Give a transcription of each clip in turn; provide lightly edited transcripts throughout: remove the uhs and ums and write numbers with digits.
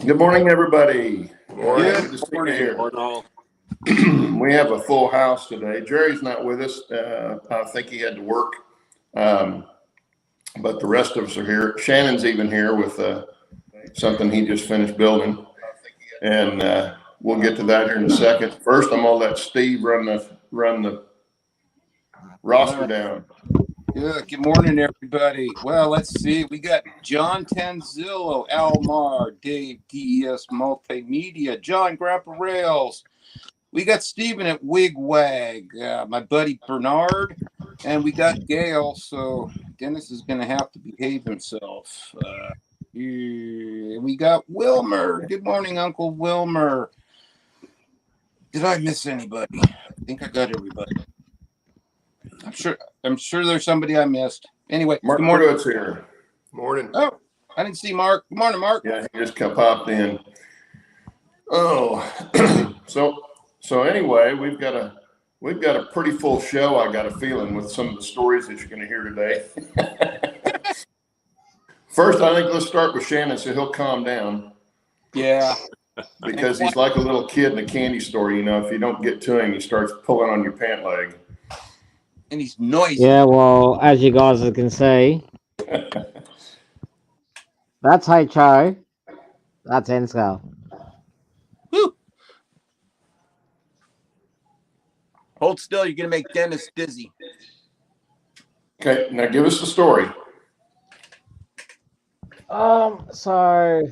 Good morning, everybody. Good morning. We have a full house today. Jerry's not with us. I think he had to work, but the rest of us are here. Shannon's even here with something he just finished building, and we'll get to that here in a second. First, I'm gonna let Steve run the roster down. Yeah, good morning, everybody. Well, let's see. We got John Tanzillo, Almar, Dave, DES Multimedia, John Grappa Rails. We got Steven at Wigwag, my buddy Bernard, and we got Gail. So Dennis is going to have to behave himself. We got Wilmer. Good morning, Uncle Wilmer. Did I miss anybody? I think I got everybody. I'm sure there's somebody I missed. Anyway, Mark good morning. Pruitt's here. Morning. Oh, I didn't see Mark. Good morning, Mark. Yeah, he just popped in. Oh, so anyway, we've got a pretty full show. I got a feeling with some of the stories that you're going to hear today. First, I think let's start with Shannon so he'll calm down. Yeah. Because he's like a little kid in a candy store. You know, if you don't get to him, he starts pulling on your pant leg. And he's noisy. Yeah, well, as you guys can see, that's HO, that's N-scale. Woo. Hold still, you're going to make Dennis dizzy. Okay, now give us the story. So,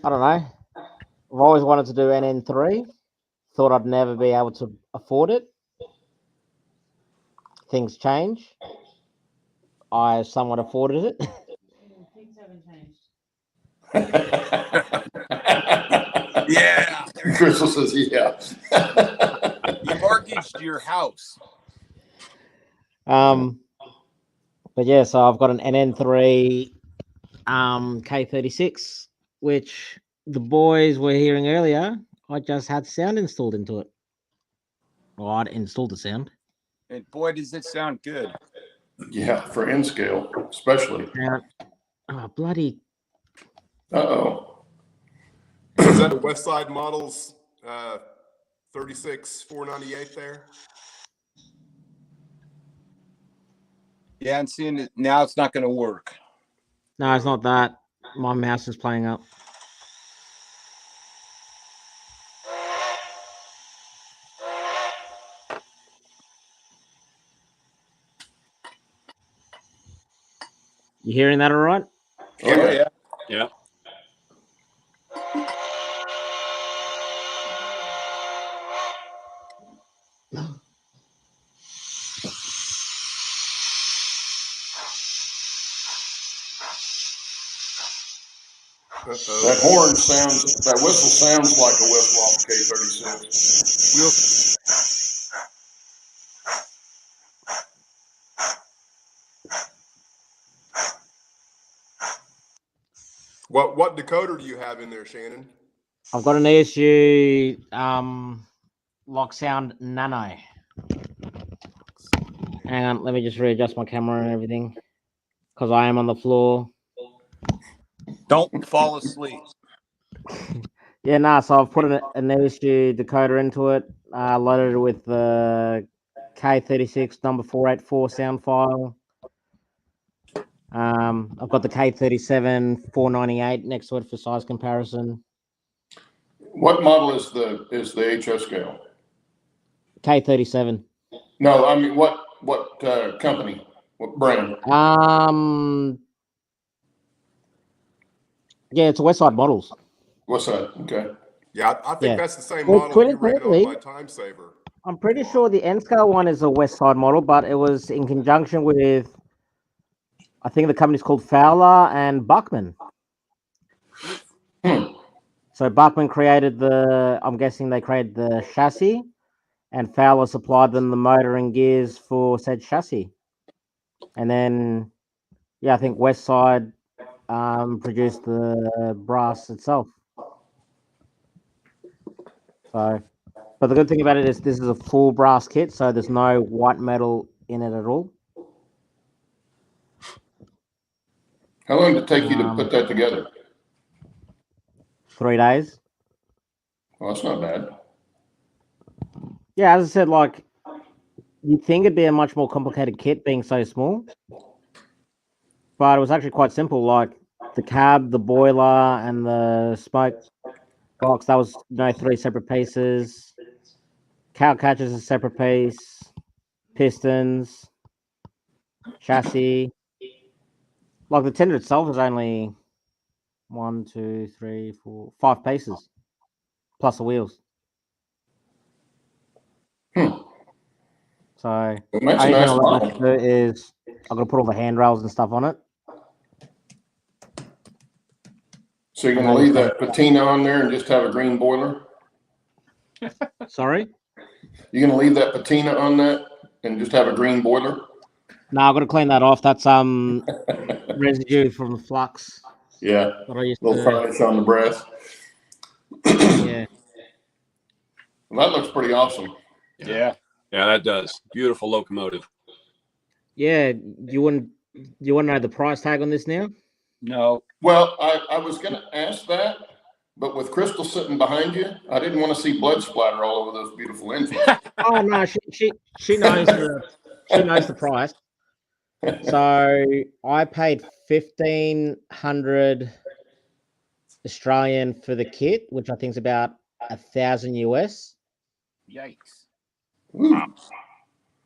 I don't know. I've always wanted to do NN3. Thought I'd never be able to afford it. Things change. I somewhat afforded it. Things haven't changed. Yeah. Crystal says, yeah. You mortgaged your house. But yeah, so I've got an NN3 K36, which the boys were hearing earlier. I just had sound installed into it. Well, I'd installed the sound. And boy, does it sound good. Yeah, for N-scale, especially. Oh, bloody. Uh-oh. Is that a West Side Models 36-498 there? Yeah, and seeing it now, it's not going to work. No, it's not that. My mouse is playing up. You hearing that all right? Oh, yeah. Yeah. That horn sounds, that whistle sounds like a whistle off K36. What decoder do you have in there, Shannon? I've got an ESU Lock Sound Nano. Hang on, let me just readjust my camera and everything because I am on the floor. Don't fall asleep. Yeah, nah, so I've put an ESU decoder into it, loaded it with the K36 number 484 sound file. I've got the K37 498 next to it for size comparison. What model is the HO scale? K37. No, I mean what company? What brand? Yeah, it's a West Side Models. What's that? Okay. Yeah, I think that's the same Well, model you rated on my time saver. I'm pretty sure the N-scale one is a West Side model, but it was in conjunction with, I think the company's called Fowler and Buckman. So Buckman created I'm guessing they created the chassis, and Fowler supplied them the motor and gears for said chassis. And then, yeah, I think West Side produced the brass itself. So, but the good thing about it is this is a full brass kit, so there's no white metal in it at all. How long did it take you to put that together? 3 days. Well, that's not bad. Yeah, as I said, like you'd think it'd be a much more complicated kit being so small, but it was actually quite simple. Like the cab, the boiler, and the smoke box. That was 3 separate pieces. Cow catches a separate piece. Pistons, chassis. Like the tender itself is only 1, 2, 3, 4, 5 pieces, plus the wheels. So It makes a only thing nice I'm model. left to do is I've got to put all the handrails and stuff on it. So you're gonna leave that patina on there and just have a green boiler? Sorry? You're gonna leave that patina on that and just have a green boiler? No, I've got to clean that off. That's residue from the flux Yeah, that I used little to. varnish on the breath. Yeah. Well, that looks pretty awesome. Yeah. Yeah, that does. Beautiful locomotive. Yeah. You want to know the price tag on this now? No. Well, I was gonna ask that, but with Crystal sitting behind you, I didn't want to see blood splatter all over those beautiful engines. Oh no, she knows the price. So I paid 1,500 Australian for the kit, which I think is about 1,000 US. Yikes. Ooh,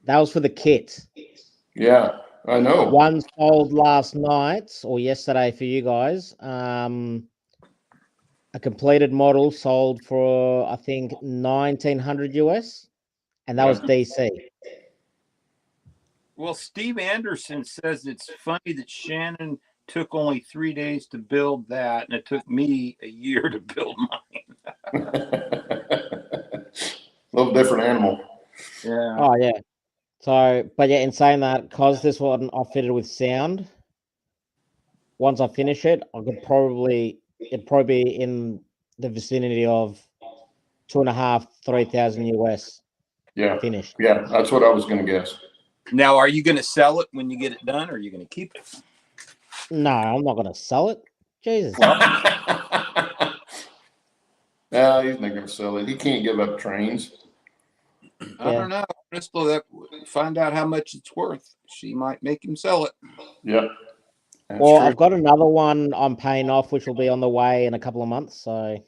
That was for the kit. yeah, I know. One sold last night or yesterday for you guys. A completed model sold for I think 1,900 US, and that was DC. Well, Steve Anderson says it's funny that Shannon took only 3 days to build that, and it took me a year to build mine. A little different animal. Yeah. Oh yeah. So, but yeah, in saying that, because this one I fitted with sound, once I finish it, it'd probably be in the vicinity of 2,500, 3,000 US Yeah, finished. yeah, that's what I was gonna guess. Now, are you going to sell it when you get it done, or are you going to keep it? No, I'm not gonna sell it. Jesus. No, he's not gonna sell it. He can't give up trains. I Yeah. don't know. Crystal, find out how much it's worth. She might make him sell it. Yep. That's Well, true. I've got another one I'm paying off, which will be on the way in a couple of months. So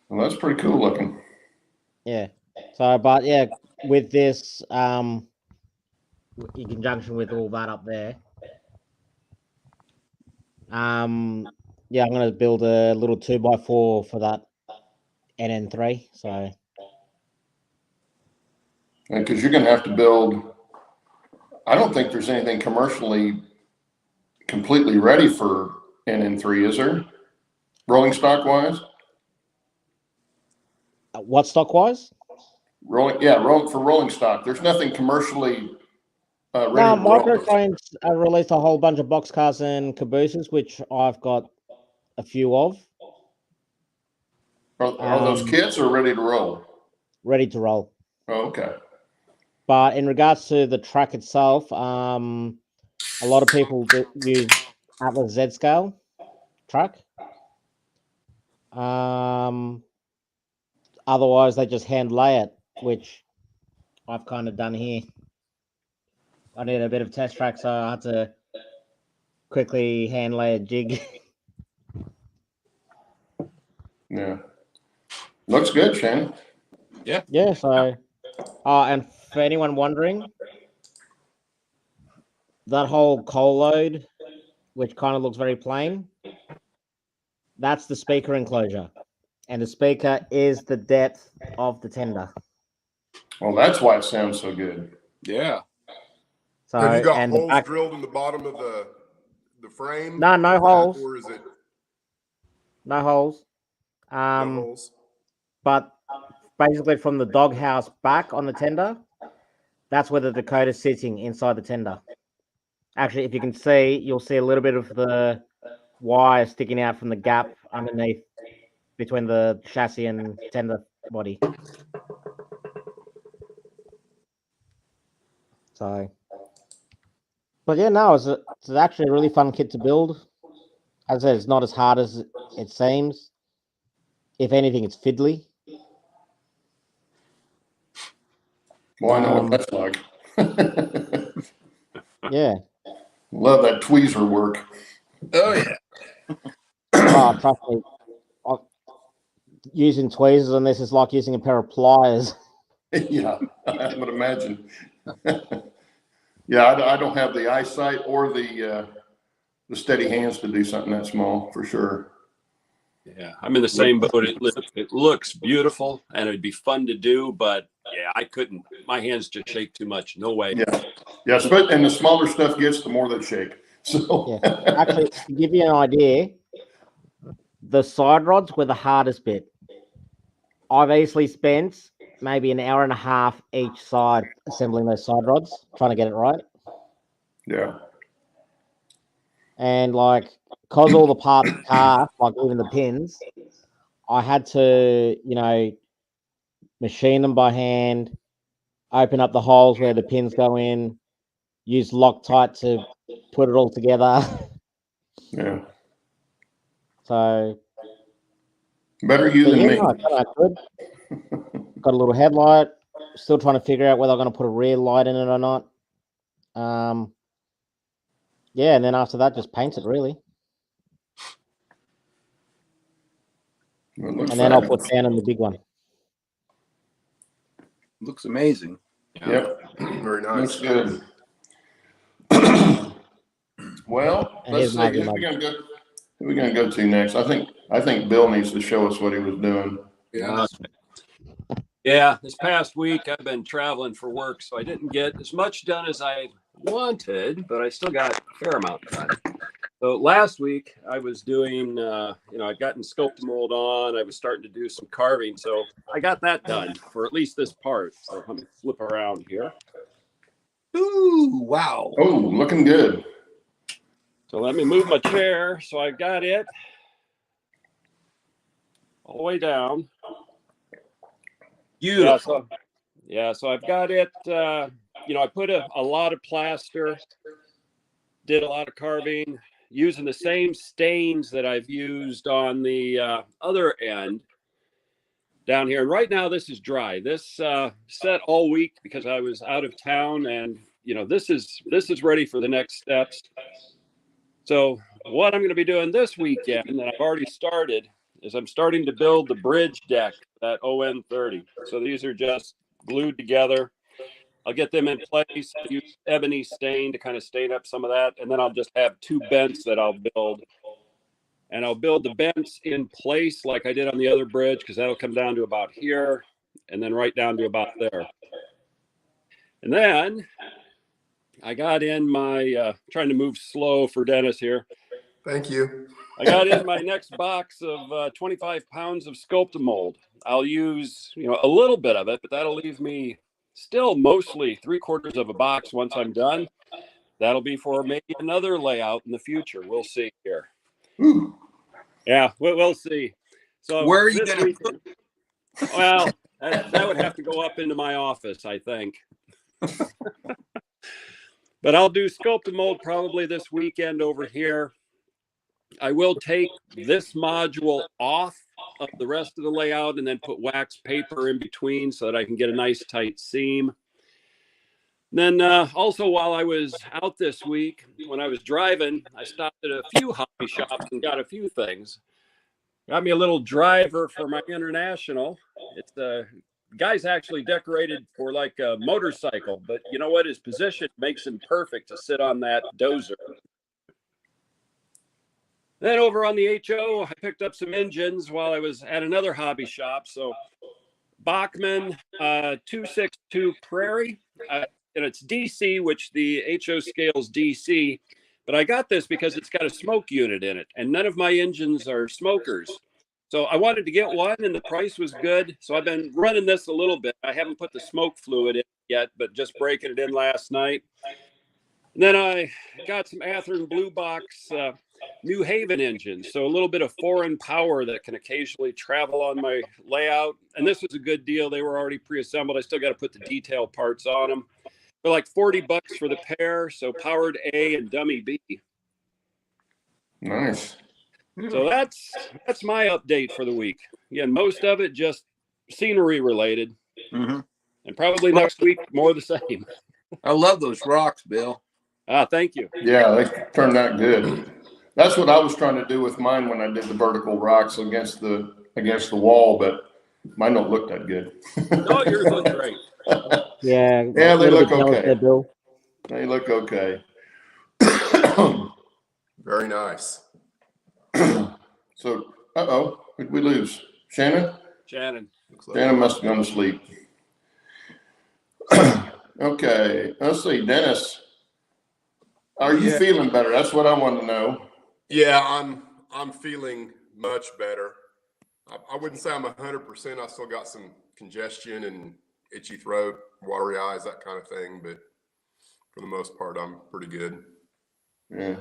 Well, that's pretty cool looking. yeah. So, but yeah, with this, in conjunction with all that up there, yeah, I'm gonna build a little 2x4 for that NN3. So Because you're gonna have to build. I don't think there's anything commercially completely ready for NN3, is there? Rolling stock wise? what stock wise? For rolling stock. There's nothing commercially ready No, to roll. Microtrains released a whole bunch of boxcars and cabooses, which I've got a few of. Are those kits or ready to roll? Ready to roll. Oh, okay. But in regards to the track itself, a lot of people use Atlas Z scale track. Otherwise, they just hand lay it, which I've kind of done here. I need a bit of test track, so I had to quickly hand lay a jig. Yeah. Looks good, Shannon. Yeah, so, and for anyone wondering, that whole coal load, which kind of looks very plain, that's the speaker enclosure. And the speaker is the depth of the tender. Well, that's why it sounds so good. Yeah. So, Have you got and holes drilled in the bottom of the frame? No, no with that, holes. or is it no holes. no holes? But basically from the doghouse back on the tender, that's where the Dakota's sitting inside the tender. Actually, if you can see, you'll see a little bit of the wire sticking out from the gap underneath between the chassis and tender body. So, but yeah, no, it's actually a really fun kit to build. As I said, it's not as hard as it seems. If anything, it's fiddly. Well, I know what that's like. Yeah. Love that tweezer work. Oh yeah. Oh, trust me. Using tweezers on this is like using a pair of pliers. Yeah, I would imagine. Yeah, I don't have the eyesight or the steady hands to do something that small, for sure. Yeah, I'm in the same boat. It looks beautiful and it'd be fun to do, but yeah, I couldn't. My hands just shake too much. No way. Yeah, yeah. And the smaller stuff gets, the more they shake. So Yeah. Actually, to give you an idea, the side rods were the hardest bit. I've easily spent maybe an hour and a half each side assembling those side rods, trying to get it right. yeah, And like, cause all the parts cast, like even the pins, I had to, machine them by hand, open up the holes where the pins go in, use Loctite to put it all together. yeah. So Better you than me. no, good. Got a little headlight. Still trying to figure out whether I'm going to put a rear light in it or not. Yeah, and then after that, just paint it really, It looks and then I'll fabulous. put down on the big one. Looks amazing. Yep, Very looks nice. good. Well, And let's here's see. my Who we gonna go to next? I think Bill needs to show us what he was doing. Yeah. Yeah, this past week I've been traveling for work, so I didn't get as much done as I wanted, but I still got a fair amount done. So last week I was doing, I'd gotten sculpt mold on. I was starting to do some carving, so I got that done for at least this part. So let me flip around here. Ooh, wow. Oh, looking good. So let me move my chair. So I got it all the way down. Beautiful. So I've got it. I put a lot of plaster, did a lot of carving, using the same stains that I've used on the other end down here. And right now this is dry. This set all week because I was out of town, and this is ready for the next steps. So what I'm going to be doing this weekend, and I've already started, is I'm starting to build the bridge deck, that ON30. So these are just glued together. I'll get them in place, use ebony stain to kind of stain up some of that, and then I'll just have two bents that I'll build. And I'll build the bents in place like I did on the other bridge, because that'll come down to about here, and then right down to about there. And then I got in my, trying to move slow for Dennis here. Thank you. I got in my next box of 25 pounds of sculpt mold. I'll use, a little bit of it, but that'll leave me still mostly 3/4 of a box once I'm done. That'll be for maybe another layout in the future. We'll see here. Ooh. Yeah, we'll see. So Where are you going to put? Well, that would have to go up into my office, I think. But I'll do sculpt and mold probably this weekend over here. I will take this module off of the rest of the layout and then put wax paper in between so that I can get a nice tight seam. Then also, while I was out this week, when I was driving, I stopped at a few hobby shops and got a few things. Got me a little driver for my International. It's guy's actually decorated for like a motorcycle, but you know what? His position makes him perfect to sit on that dozer. Then over on the HO, I picked up some engines while I was at another hobby shop. So Bachmann 262 Prairie, and it's DC, which the HO scale's DC. But I got this because it's got a smoke unit in it, and none of my engines are smokers. So I wanted to get one, and the price was good. So I've been running this a little bit. I haven't put the smoke fluid in yet, but just breaking it in last night. And then I got some Athearn Blue Box New Haven engines. So a little bit of foreign power that can occasionally travel on my layout. And this was a good deal. They were already pre-assembled. I still got to put the detail parts on them. They're like $40 for the pair. So powered A and dummy B. Nice. So that's my update for the week. Again, most of it just scenery related, Mm-hmm. and probably next week more the same. I love those rocks, Bill. Thank you. Yeah, they turned out good. That's what I was trying to do with mine when I did the vertical rocks against the wall, but mine don't look that good. No, yours look great. Yeah, Yeah, they little look bit jealous okay. there, Bill. They look okay. Very nice. So, uh-oh, who'd we lose? Shannon? Shannon. Looks like Shannon must have gone to sleep. Okay, let's see, Dennis. Are you feeling better? That's what I want to know. Yeah, I'm feeling much better. I wouldn't say I'm 100%. I still got some congestion and itchy throat, watery eyes, that kind of thing. But for the most part, I'm pretty good. Yeah.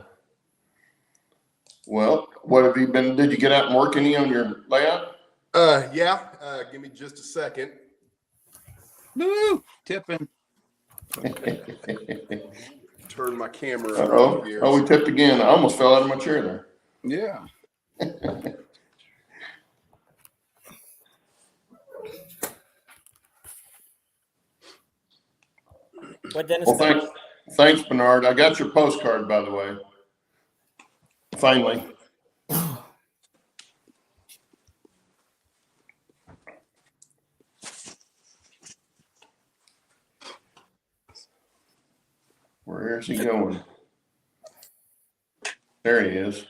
Well, what have you been? Did you get out and work any on your layout? Yeah. Give me just a second. Woo! Tipping. Turn my camera Uh-oh. around here. Oh, we tipped again. I almost fell out of my chair there. Yeah. What Dennis? Well, thanks, Bernard. I got your postcard, by the way. Finally. Where is he going? There he is.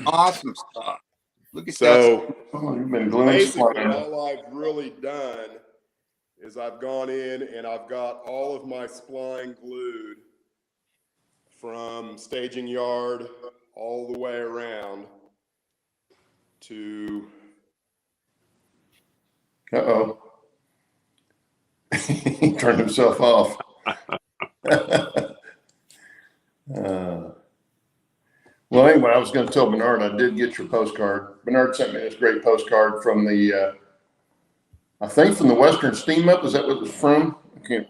Awesome stuff. Look at that. So Oh, you've been gluing basically, spline. all I've really done is I've gone in and I've got all of my spline glued from staging yard all the way around to. Uh-oh. He turned himself off. Well, anyway, I was going to tell Bernard I did get your postcard. Bernard sent me this great postcard from the, I think from the Western Steam Up. Is that what it was from? I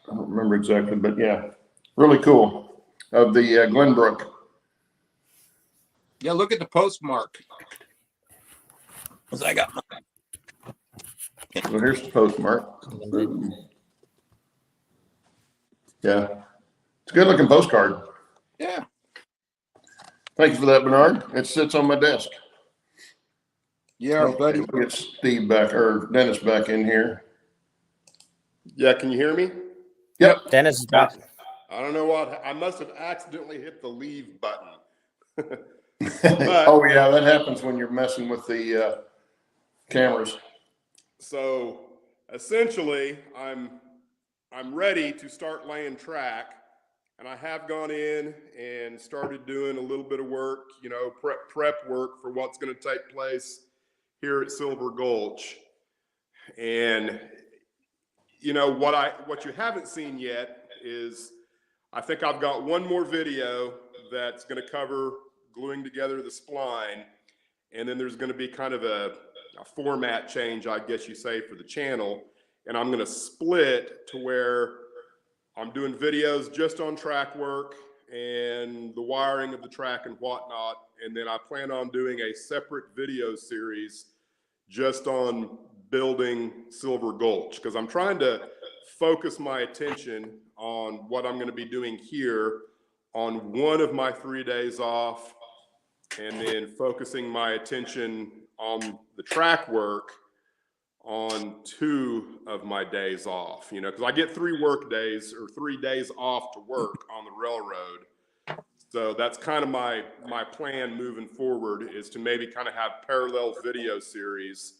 don't remember exactly, but yeah, really cool. Of the Glenbrook. Yeah, look at the postmark. I got mine. Well, here's the postmark. Yeah, it's a good looking postcard. Yeah. Thank you for that, Bernard. It sits on my desk. Yeah, buddy. We'll get Steve back or Dennis back in here. Yeah, can you hear me? Yep. Dennis is back. I don't know what, I must have accidentally hit the leave button. Oh yeah, that happens when you're messing with the cameras. So essentially, I'm ready to start laying track, and I have gone in and started doing a little bit of work, you know, prep work for what's going to take place here at Silver Gulch. And you know what you haven't seen yet is I think I've got one more video that's going to cover gluing together the spline, and then there's going to be kind of a format change, I guess you say, for the channel. And I'm going to split to where I'm doing videos just on track work and the wiring of the track and whatnot. And then I plan on doing a separate video series just on building Silver Gulch, because I'm trying to focus my attention on what I'm going to be doing here on one of my 3 days off, and then focusing my attention on the track work on 2 of my days off, you know, because I get 3 work days or 3 days off to work on the railroad. So that's kind of my plan moving forward, is to maybe kind of have parallel video series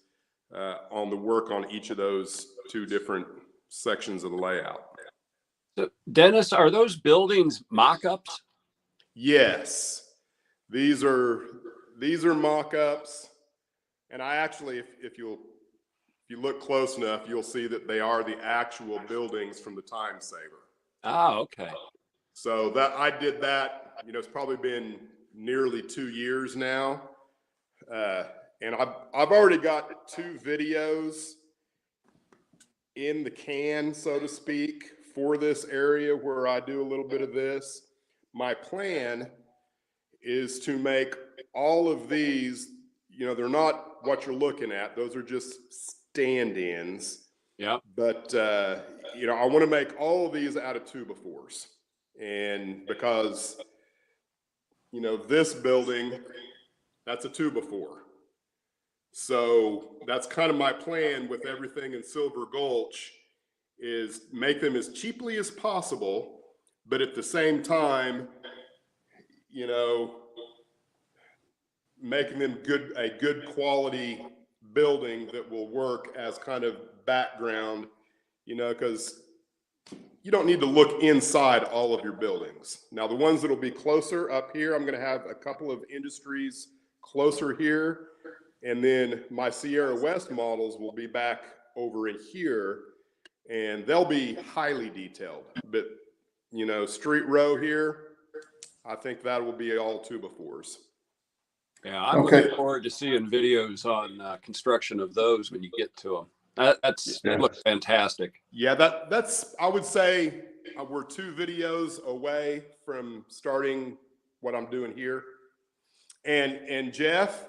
on the work on each of those 2 different sections of the layout. So, Dennis, are those buildings mock-ups? Yes, these are mock-ups, and I actually, if you look close enough, you'll see that they are the actual buildings from the Time Saver. Ah, okay. So that I did that, you know, it's probably been nearly 2 years now, and I've already got 2 videos in the can, so to speak, for this area where I do a little bit of this. My plan is to make all of these, you know, they're not what you're looking at. Those are just stand-ins. Yeah. But, you know, I want to make all of these out of 2x4s. And because, you know, this building, that's a 2x4. So that's kind of my plan with everything in Silver Gulch, is make them as cheaply as possible, but at the same time, you know, making them a good quality building that will work as kind of background, you know, because you don't need to look inside all of your buildings. Now, the ones that'll be closer up here, I'm going to have a couple of industries closer here. And then my Sierra West models will be back over in here, and they'll be highly detailed. But, you know, Street Row here, I think that will be all 2x4s. Yeah, I'm looking forward to seeing videos on construction of those when you get to them. That looks fantastic. Yeah, that's, I would say we're 2 videos away from starting what I'm doing here. And Jeff,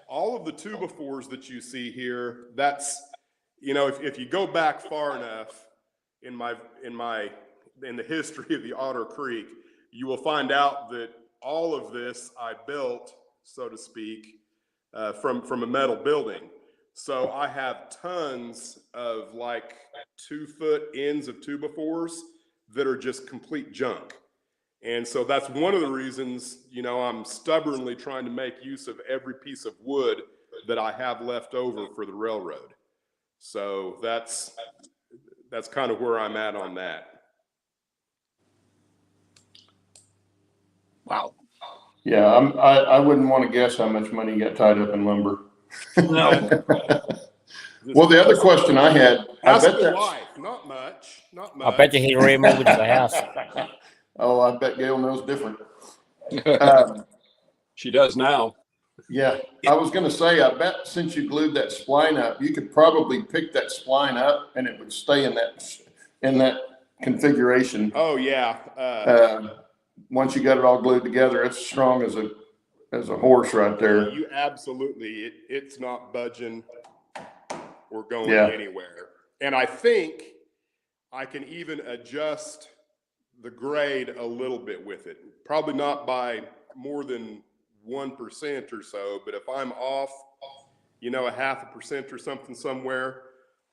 all of the 2x4s that you see here, that's, you know, if you go back far enough in the history of the Otter Creek, you will find out that all of this I built, so to speak, from a metal building. So I have tons of like 2-foot ends of 2x4s that are just complete junk. And so that's one of the reasons, you know, I'm stubbornly trying to make use of every piece of wood that I have left over for the railroad. So that's kind of where I'm at on that. Wow. Yeah, I wouldn't want to guess how much money got tied up in lumber. No. Well, the other question I had, Ask the wife, not much. I bet you he remortgaged the house. Oh, I bet Gail knows different. She does now. Yeah, I was going to say, I bet since you glued that spline up, you could probably pick that spline up and it would stay in that configuration. Oh yeah. Once you got it all glued together, it's strong as a horse right there. You absolutely, it's not budging or going anywhere. And I think I can even adjust the grade a little bit with it. Probably not by more than 1% or so, but if I'm off, you know, 0.5% or something somewhere,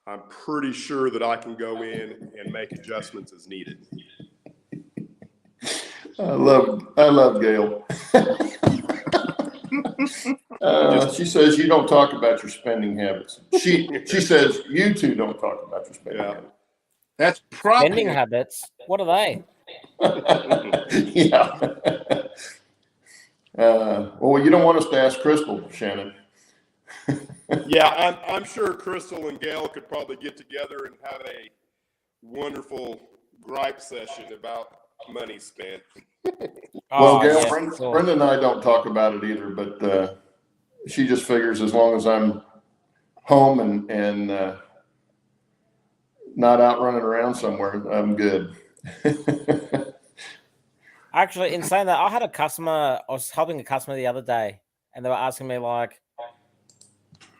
I'm pretty sure that I can go in and make adjustments as needed. I love Gail. She says you don't talk about your spending habits. She says you two don't talk about your spending habits. That's probably Spending habits. What are they? Yeah. Well, you don't want us to ask Crystal, Shannon. Yeah, I'm sure Crystal and Gail could probably get together and have a wonderful gripe session about money spent. Well, Gail, yeah, sure. Brenda and I don't talk about it either, but she just figures as long as I'm home and not out running around somewhere, I'm good. Actually, in saying that, I had a customer, I was helping a customer the other day, and they were asking me, like,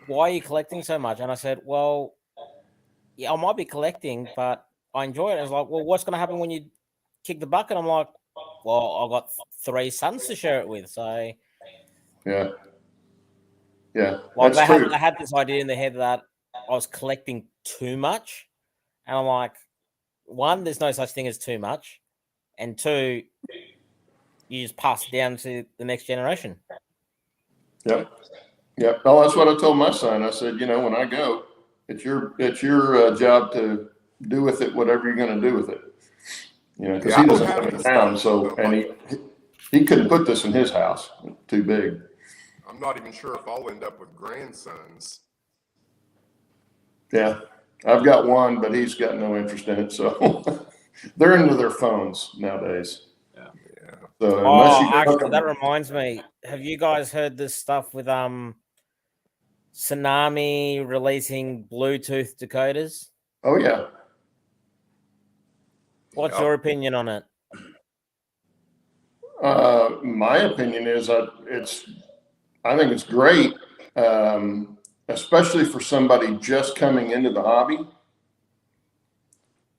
why are you collecting so much? And I said, well, yeah, I might be collecting, but I enjoy it. And it's like, well, what's going to happen when you kick the bucket? I'm like, well, I've got 3 sons to share it with. So, Yeah. Yeah. like, That's true. they had this idea in their head that I was collecting too much. And I'm like, 1, there's no such thing as too much. And 2, you just pass it down to the next generation. Yep. Yep. Oh, that's what I told my son. I said, you know, when I go, it's your job to do with it whatever you're going to do with it. You know, because he doesn't live in town, so and he couldn't put this in his house. Too big. I'm not even sure if I'll end up with grandsons. Yeah, I've got one, but he's got no interest in it. So they're into their phones nowadays. Yeah. So actually, that reminds me. Have you guys heard this stuff with Tsunami releasing Bluetooth decoders? Oh yeah. What's your opinion on it? My opinion is I think it's great, especially for somebody just coming into the hobby,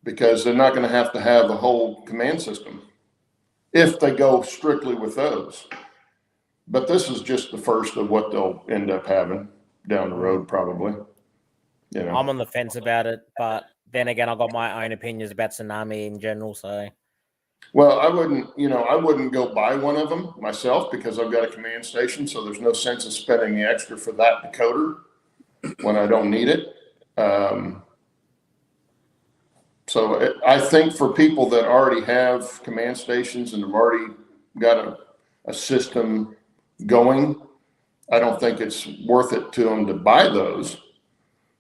because they're not going to have a whole command system if they go strictly with those. But this is just the first of what they'll end up having down the road, probably. You know, I'm on the fence about it, but then again, I've got my own opinions about Tsunami in general. So, well, I wouldn't go buy one of them myself because I've got a command station, so there's no sense of spending the extra for that decoder when I don't need it. So I think for people that already have command stations and have already got a system going, I don't think it's worth it to them to buy those,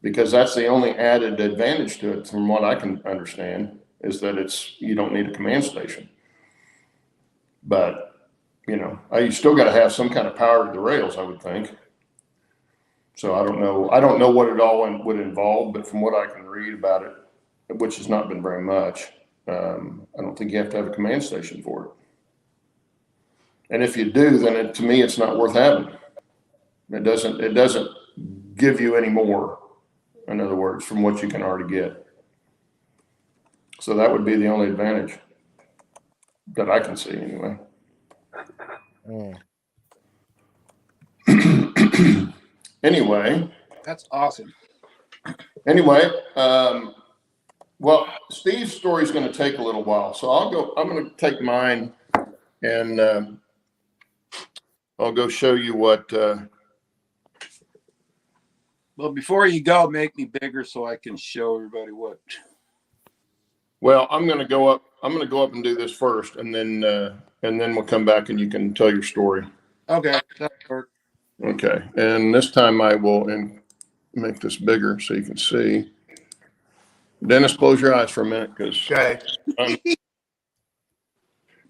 because that's the only added advantage to it, from what I can understand, is that you don't need a command station. But, you still got to have some kind of power to the rails, I would think. So I don't know what it all would involve, but from what I can read about it, which has not been very much, I don't think you have to have a command station for it. And if you do, then to me, it's not worth having. It doesn't give you any more, in other words, from what you can already get. So that would be the only advantage that I can see, anyway. Anyway. That's awesome. Anyway, well, Steve's story is going to take a little while, so I'm going to take mine, and I'll go show you what. Well, before you go, make me bigger so I can show everybody what. Well, I'm going to go up and do this first, and then we'll come back and you can tell your story. Okay, that'll work. Okay, and this time I will make this bigger so you can see. Dennis, close your eyes for a minute, because Okay.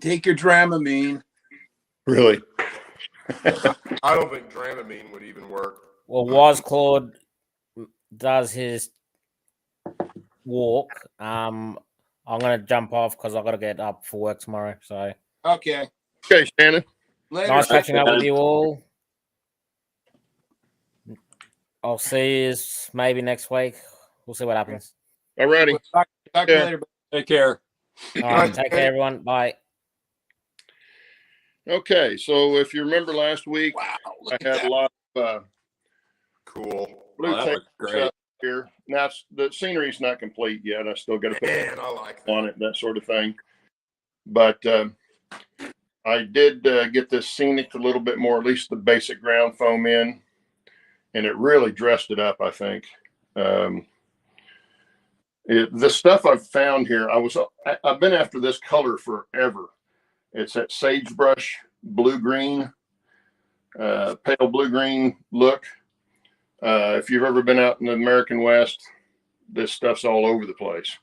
Take your Dramamine. Really, I don't think Dramamine would even work. well, while Claude does his walk, I'm gonna jump off because I've got to get up for work tomorrow. So, Okay. okay, Shannon. Later. nice catching up with you all. I'll see you maybe next week. We'll see what happens. All righty. Talk to you Yeah. later. Take care. All right, take care, everyone. Bye. Okay, so if you remember last week, Wow. I had a lot of Cool. blue that tape looks great. stuff here. Now the scenery's not complete yet. I still got to put Man, I like that. on it, that sort of thing. But I did get this scenic a little bit more, at least the basic ground foam in, and it really dressed it up, I think. The stuff I've found here, I've been after this color forever. It's that sagebrush blue-green, pale blue-green look. If you've ever been out in the American West, this stuff's all over the place.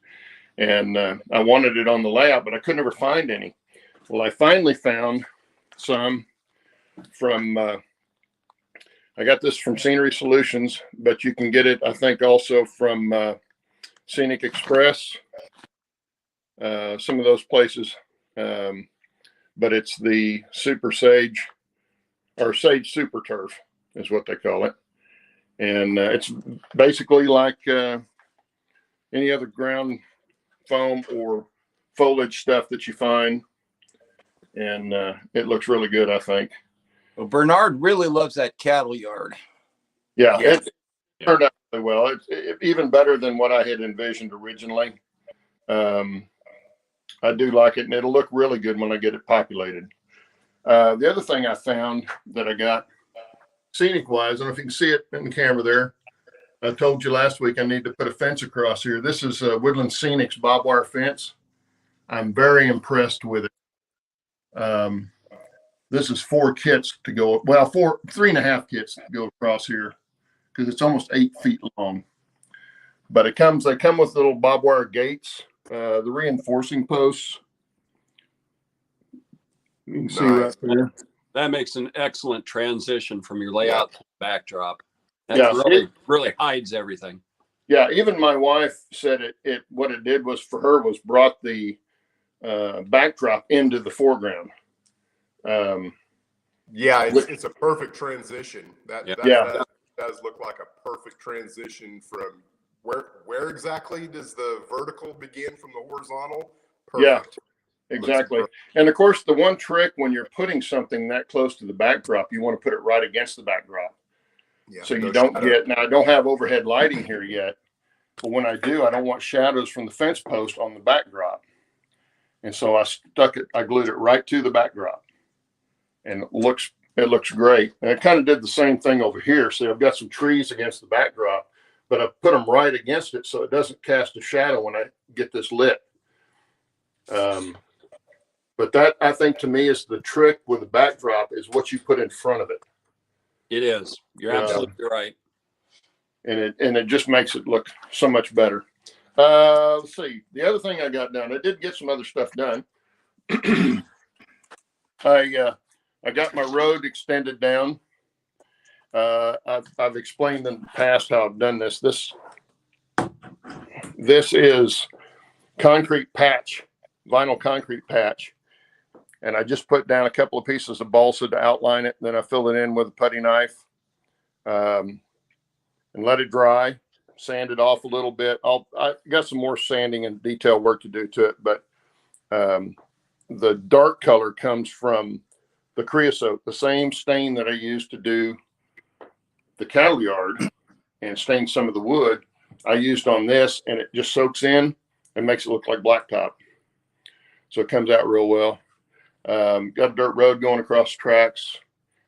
And I wanted it on the layout, but I could never find any. Well, I finally found some from, I got this from Scenery Solutions, but you can get it, I think, also from Scenic Express, some of those places. But it's the Super Sage, or Sage Super Turf is what they call it. And it's basically like any other ground foam or foliage stuff that you find. And it looks really good, I think. Well, Bernard really loves that cattle yard. Yeah, Yeah. it turned out really well. It's even better than what I had envisioned originally. I do like it, and it'll look really good when I get it populated. The other thing I found that I got scenic-wise, I don't know if you can see it in the camera there. I told you last week I need to put a fence across here. This is a Woodland Scenics barbed wire fence. I'm very impressed with it. This is 4 kits to go, well, 3.5 kits to go across here, because it's almost 8 feet long. But they come with little barbed wire gates, the reinforcing posts. You can see right there. That makes an excellent transition from your layout to the backdrop. That Yeah. really hides everything. Yeah, even my wife said what it did was, for her, was brought the backdrop into the foreground. Yeah, it's a perfect transition. That does look like a perfect transition from where exactly does the vertical begin from the horizontal? Perfect. Yeah, exactly. And of course, the one trick when you're putting something that close to the backdrop, you want to put it right against the backdrop. Yeah, so you don't get, now I don't have overhead lighting here yet, but when I do, I don't want shadows from the fence post on the backdrop. And so I glued it right to the backdrop, and it looks great. And I kind of did the same thing over here. See, I've got some trees against the backdrop, but I put them right against it so it doesn't cast a shadow when I get this lit. But that, I think, to me, is the trick with the backdrop, is what you put in front of it. It is. You're absolutely right. And it just makes it look so much better. Let's see. The other thing I got done, I did get some other stuff done. I got my road extended down. I've explained in the past how I've done this. This is concrete patch, vinyl concrete patch. And I just put down a couple of pieces of balsa to outline it. Then I fill it in with a putty knife, and let it dry, sand it off a little bit. I got some more sanding and detail work to do to it, but the dark color comes from the creosote, the same stain that I used to do the cattle yard and stain some of the wood. I used on this, and it just soaks in and makes it look like blacktop. So it comes out real well. Got a dirt road going across the tracks.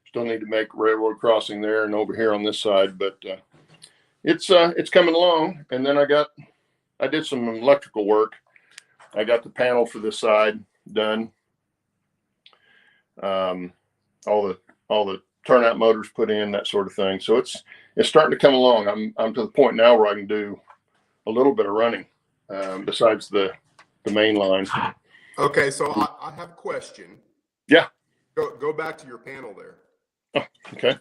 Still need to make a railroad crossing there and over here on this side, but it's coming along. And then I did some electrical work. I got the panel for this side done. All the turnout motors put in, that sort of thing. So it's starting to come along. I'm to the point now where I can do a little bit of running besides the main line. Okay, so I have a question. Yeah. Go back to your panel there. Oh, okay.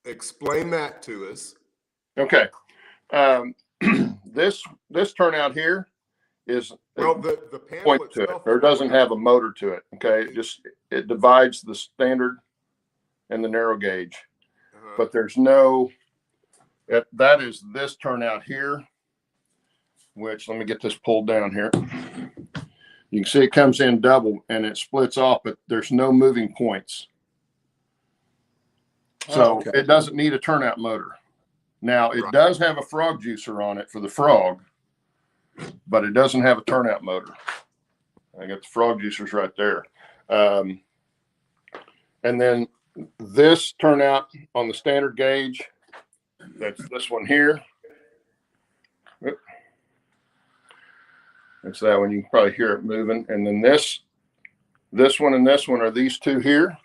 Explain that to us. Okay. This turnout here is the panel point to it, or doesn't have a motor to it. Okay, it divides the standard and the narrow gauge, but there's no. That is this turnout here, which, let me get this pulled down here. You can see it comes in double and it splits off, but there's no moving points. So it doesn't need a turnout motor. Now it does have a frog juicer on it for the frog, but it doesn't have a turnout motor. I got the frog juicers right there. And then this turnout on the standard gauge, that's this one here. It's that one. You can probably hear it moving. And then this one and this one are these two here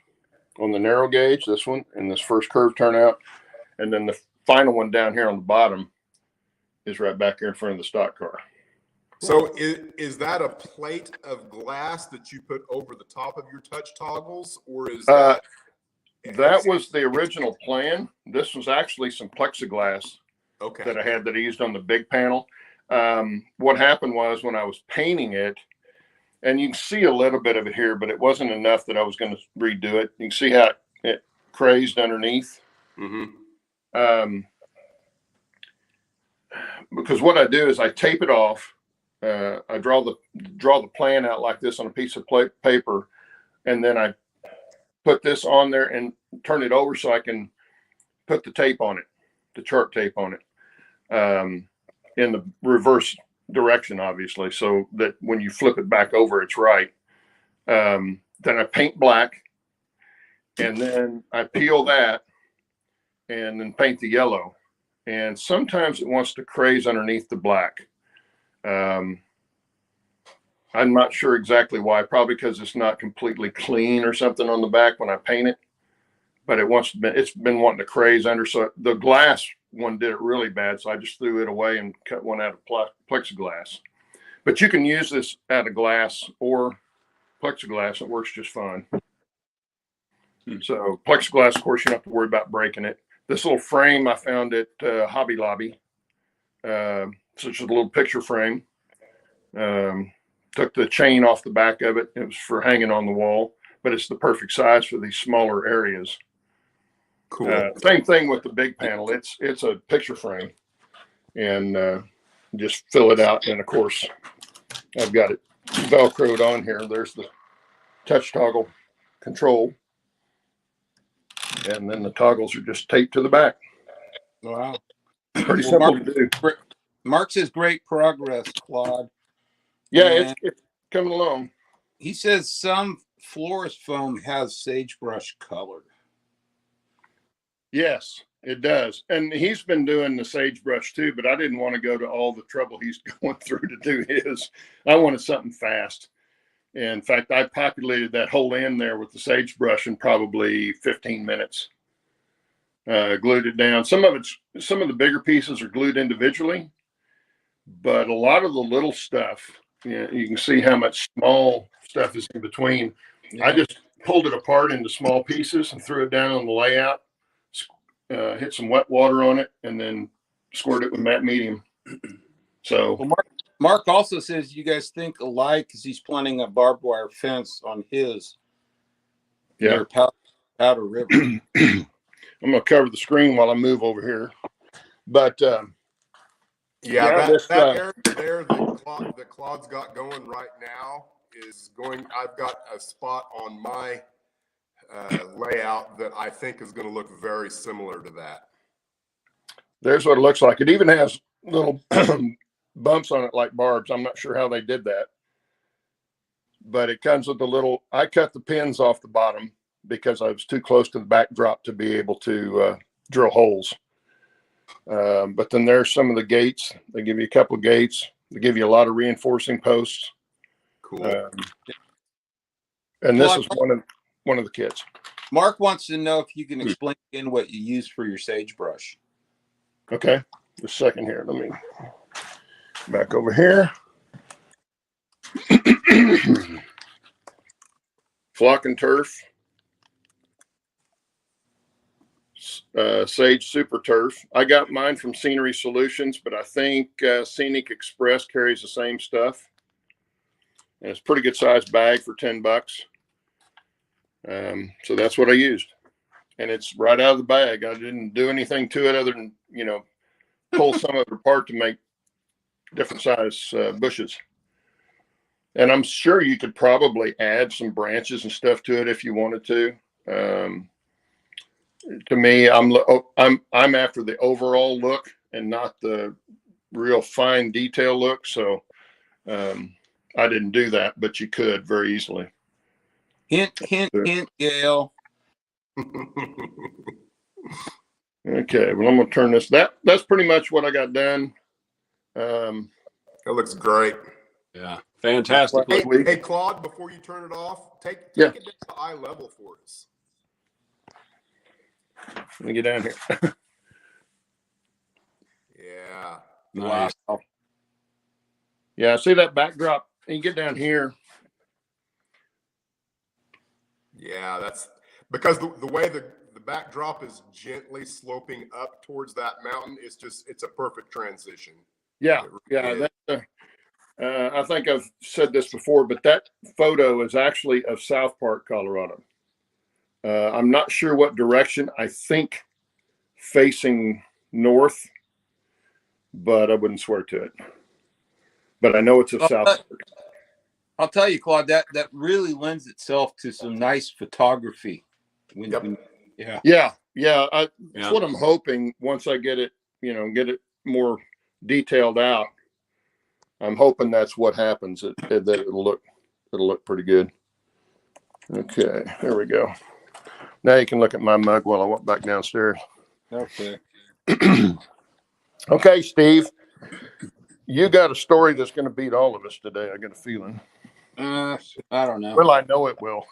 on the narrow gauge, this one and this first curve turnout. And then the final one down here on the bottom is right back here in front of the stock car. So is that a plate of glass that you put over the top of your touch toggles, or is that? That was the original plan. This was actually some plexiglass that I had that I used on the big panel. What happened was, when I was painting it, and you can see a little bit of it here, but it wasn't enough that I was going to redo it. You can see how it crazed underneath. Mm-hmm. Because what I do is I tape it off. I draw the plan out like this on a piece of paper, and then I put this on there and turn it over so I can put the tape on it, the chart tape on it, in the reverse direction, obviously, so that when you flip it back over, it's right. Then I paint black, and then I peel that and then paint the yellow. And sometimes it wants to craze underneath the black. I'm not sure exactly why, probably because it's not completely clean or something on the back when I paint it, but it's been wanting to craze under. So the glass one did it really bad, so I just threw it away and cut one out of plexiglass. But you can use this out of glass or plexiglass. It works just fine. So plexiglass, of course, you don't have to worry about breaking it. This little frame I found at Hobby Lobby. So it's just a little picture frame. Took the chain off the back of it. It was for hanging on the wall. but it's the perfect size for these smaller areas. Cool. Same thing with the big panel. It's a picture frame, and just fill it out. And of course, I've got it Velcroed on here. There's the touch toggle control, and then the toggles are just taped to the back. Wow. Pretty Well, simple Mark, to do. Mark says great progress, Claude. Yeah, And it's coming along. he says some florist foam has sagebrush color. Yes, it does. And he's been doing the sagebrush too, but I didn't want to go to all the trouble he's going through to do his. I wanted something fast. In fact, I populated that whole end there with the sagebrush in probably 15 minutes. Glued it down. Some of the bigger pieces are glued individually, but a lot of the little stuff, you can see how much small stuff is in between. Yeah. I just pulled it apart into small pieces and threw it down on the layout, hit some wet water on it, and then squirted it with matte medium. So Well, Mark also says you guys think alike because he's planning a barbed wire fence on his near Powder River. I'm going to cover the screen while I move over here. But Yeah, this, that area there that Claude's got going right now is going. I've got a spot on my layout that I think is going to look very similar to that. There's what it looks like. It even has little bumps on it like barbs. I'm not sure how they did that. But it comes with the little, I cut the pins off the bottom because I was too close to the backdrop to be able to drill holes. But then there's some of the gates. They give you a couple of gates. They give you a lot of reinforcing posts. Cool. And this is one of the kits. Mark wants to know if you can explain again what you use for your sagebrush. Okay, just a second here. Let me back over here. Flock and Turf. Sage Super Turf. I got mine from Scenery Solutions, but I think Scenic Express carries the same stuff. And it's a pretty good sized bag for $10. So that's what I used. And it's right out of the bag. I didn't do anything to it other than, pull some of it apart to make different size bushes. And I'm sure you could probably add some branches and stuff to it if you wanted to. To me, I'm after the overall look and not the real fine detail look. So I didn't do that, but you could very easily. Hint, Gail. Okay, well, I'm gonna turn this. That's pretty much what I got done. That looks great. Yeah, fantastic. Hey, Claude, before you turn it off, take it down to eye level for us. Let me get down here. Yeah. Nice. Wow. Yeah, see that backdrop? You get down here. Yeah, that's because the way the backdrop is gently sloping up towards that mountain. It's a perfect transition. Yeah, really I think I've said this before, but that photo is actually of South Park, Colorado. I'm not sure what direction. I think facing north, but I wouldn't swear to it. But I know it's of South Park. I'll tell you, Claude, that really lends itself to some nice photography. Yeah. That's what I'm hoping once I get it, get it more detailed out. I'm hoping that's what happens. That it'll look pretty good. Okay, there we go. Now you can look at my mug while I walk back downstairs. Okay. Okay, Steve, you got a story that's going to beat all of us today. I got a feeling. I don't know. Well, I know it will.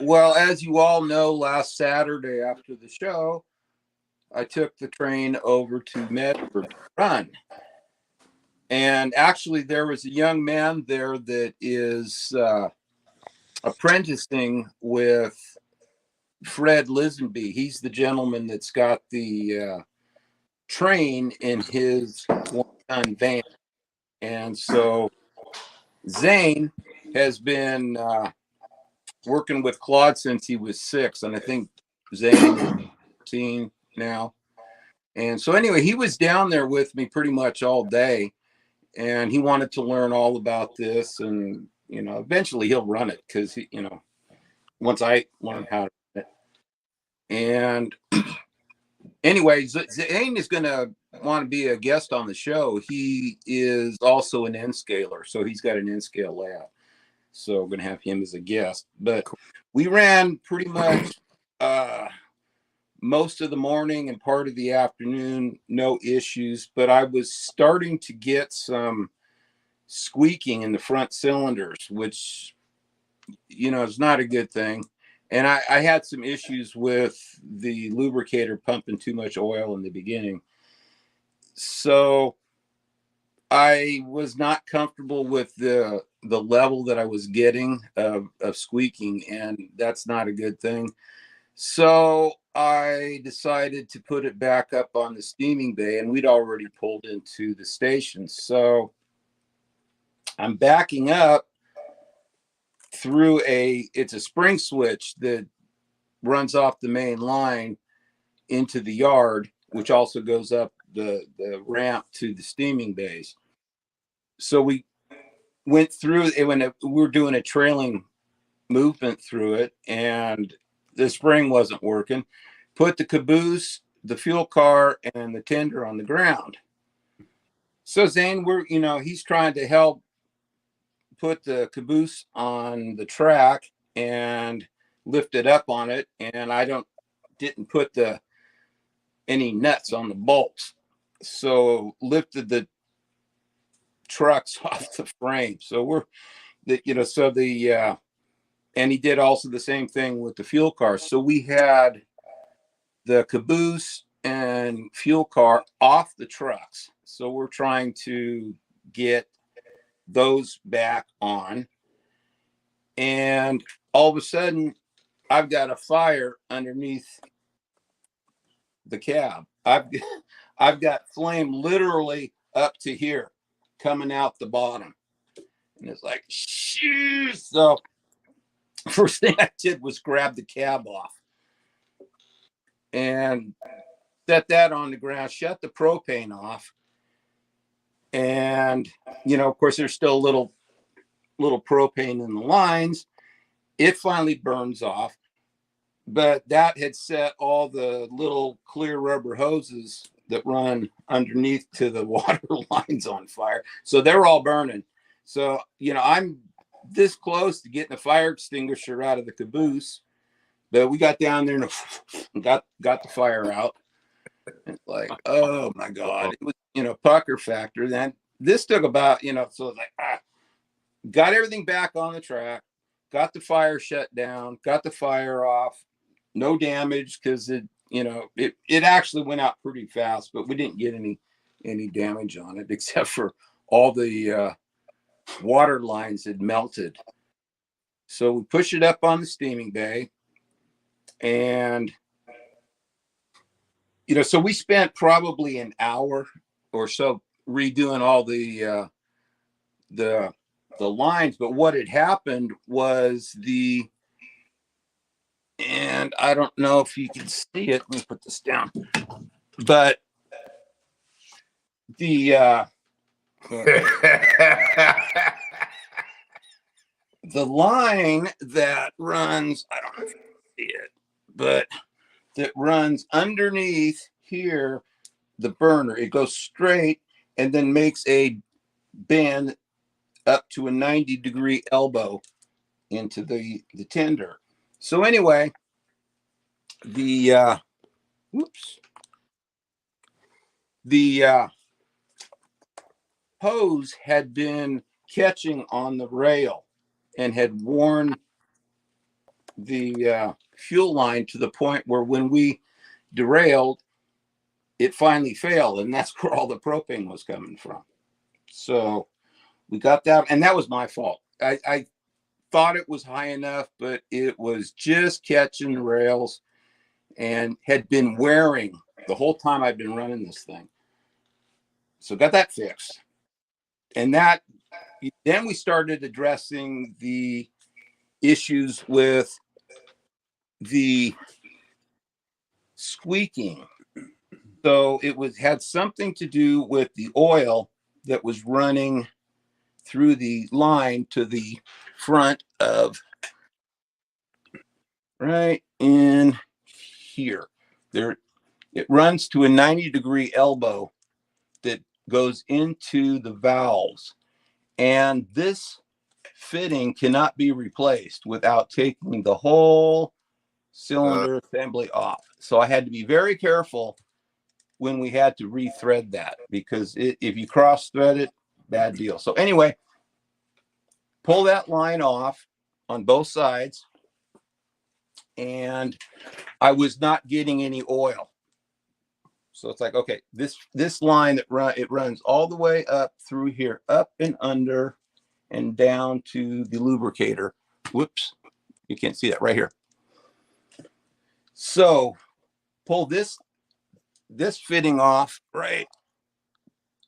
Well, as you all know, last Saturday after the show, I took the train over to Medford to run. And actually, there was a young man there that is apprenticing with Fred Lisenby. He's the gentleman that's got the train in his one-ton van. And so Zane has been working with Claude since he was 6, and I think Zane is 14 now. And so anyway, he was down there with me pretty much all day, and he wanted to learn all about this. And eventually he'll run it because once I learn how to run it. And anyway, Zane is going to want to be a guest on the show. He is also an N scaler, so he's got an N scale lab. So we're going to have him as a guest. But we ran pretty much most of the morning and part of the afternoon, no issues. But I was starting to get some squeaking in the front cylinders, which, is not a good thing. And I had some issues with the lubricator pumping too much oil in the beginning. So I was not comfortable with the level that I was getting of squeaking, and that's not a good thing. So I decided to put it back up on the steaming bay, and we'd already pulled into the station. So I'm backing up through it's a spring switch that runs off the main line into the yard, which also goes up the ramp to the steaming bays. So we went through it when we were doing a trailing movement through it, and the spring wasn't working. Put the caboose, the fuel car, and the tender on the ground. So Zane, he's trying to help put the caboose on the track and lift it up on it, and I didn't put any nuts on the bolts, so lifted the trucks off the frame. So and he did also the same thing with the fuel car. So we had the caboose and fuel car off the trucks. So we're trying to get those back on. And all of a sudden, I've got a fire underneath the cab. I've got flame literally up to here coming out the bottom. And it's like, shoo. So first thing I did was grab the cab off and set that on the ground, shut the propane off. And, of course, there's still a little propane in the lines. It finally burns off. But that had set all the little clear rubber hoses that run underneath to the water lines on fire. So they're all burning. So, I'm this close to getting a fire extinguisher out of the caboose, but we got down there and got the fire out. It's like, oh my God, it was, pucker factor. Then this took about, so it's like, got everything back on the track, got the fire shut down, got the fire off, no damage because it actually went out pretty fast, but we didn't get any damage on it except for all the water lines had melted. So we push it up on the steaming bay, and so we spent probably an hour or so redoing all the lines. But what had happened was and I don't know if you can see it. Let me put this down. But the line that runs, I don't know if you can see it, but that runs underneath here, the burner, it goes straight and then makes a bend up to a 90-degree elbow into the tender. So anyway, the hose had been catching on the rail and had worn the fuel line to the point where when we derailed, it finally failed, and that's where all the propane was coming from. So we got that, and that was my fault. I thought it was high enough, but it was just catching the rails and had been wearing the whole time I've been running this thing. So got that fixed. And then we started addressing the issues with the squeaking. So it had something to do with the oil that was running through the line to the front of right in here. There, it runs to a 90-degree elbow that goes into the valves. And this fitting cannot be replaced without taking the whole cylinder assembly off. So I had to be very careful when we had to rethread that, because if you cross thread it, bad deal. So anyway, pull that line off on both sides, and I was not getting any oil. So it's like, okay, this line that runs all the way up through here, up and under and down to the lubricator. Whoops, you can't see that right here. So pull this fitting off, right?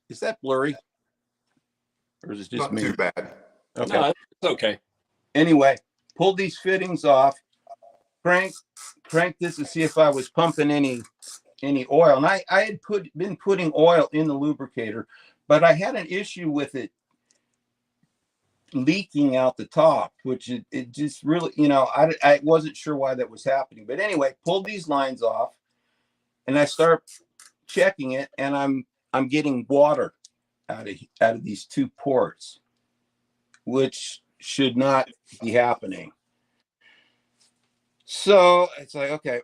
Is that blurry? Or is it just Not me? too bad. Okay. No, it's okay. Anyway, pull these fittings off, crank this to see if I was pumping any oil. And I had been putting oil in the lubricator, but I had an issue with it leaking out the top, which it just really, I wasn't sure why that was happening. But anyway, pulled these lines off, and I start checking it, and I'm getting water out of these two ports, which should not be happening. So it's like, okay,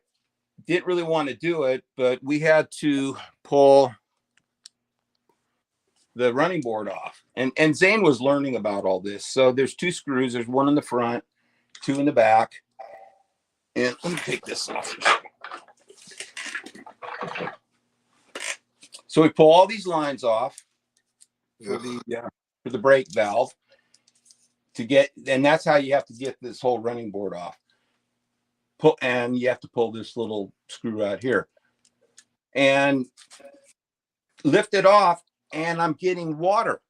didn't really want to do it, but we had to pull the running board off. And Zane was learning about all this. So there's two screws. There's one in the front, two in the back. And let me take this off. So we pull all these lines off for the brake valve and that's how you have to get this whole running board off. And you have to pull this little screw out here and lift it off, and I'm getting water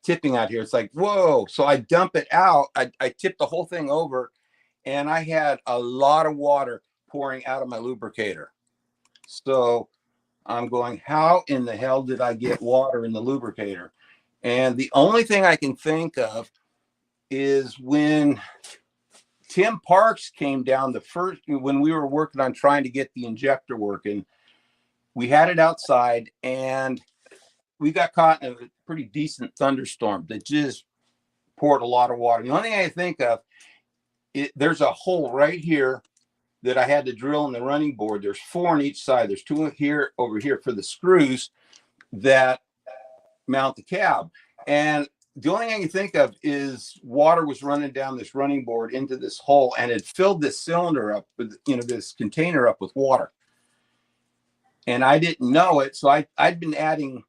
tipping out here. It's like, whoa. So I dump it out. I tip the whole thing over, and I had a lot of water pouring out of my lubricator. So I'm going, how in the hell did I get water in the lubricator? And the only thing I can think of is when Tim Parks came down when we were working on trying to get the injector working, we had it outside, and we got caught in a pretty decent thunderstorm that just poured a lot of water. The only thing I think of, there's a hole right here that I had to drill in the running board. There's 4 on each side. There's 2 here, over here for the screws that mount the cab. And the only thing I can think of is water was running down this running board into this hole, and it filled this cylinder up with, this container up with water. And I didn't know it. So I'd been adding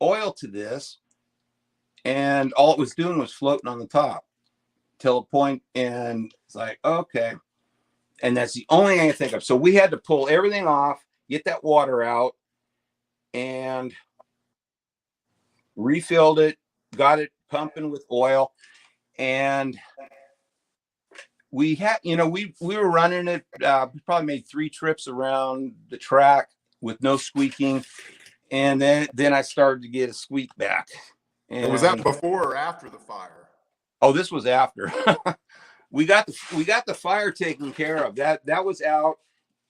oil to this, and all it was doing was floating on the top till a point, and it's like, okay. And that's the only thing I think of. So we had to pull everything off, get that water out, and refilled it, got it pumping with oil. And we had, we were running it, we probably made 3 trips around the track with no squeaking. And then I started to get a squeak back. And was that before or after the fire? Oh, this was after. we got the fire taken care of. That was out,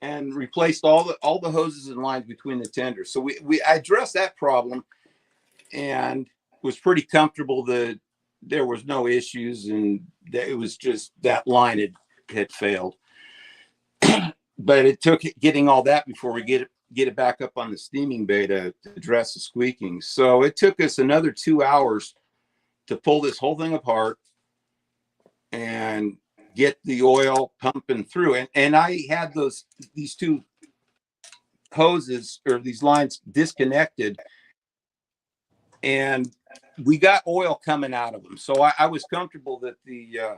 and replaced all the hoses and lines between the tenders. So we addressed that problem, and was pretty comfortable that there was no issues, and that it was just that line had failed. But it took getting all that before we get it back up on the steaming bay to address the squeaking. So it took us another 2 hours to pull this whole thing apart and get the oil pumping through. And I had these 2 hoses, or these lines, disconnected, and we got oil coming out of them. So I was comfortable that the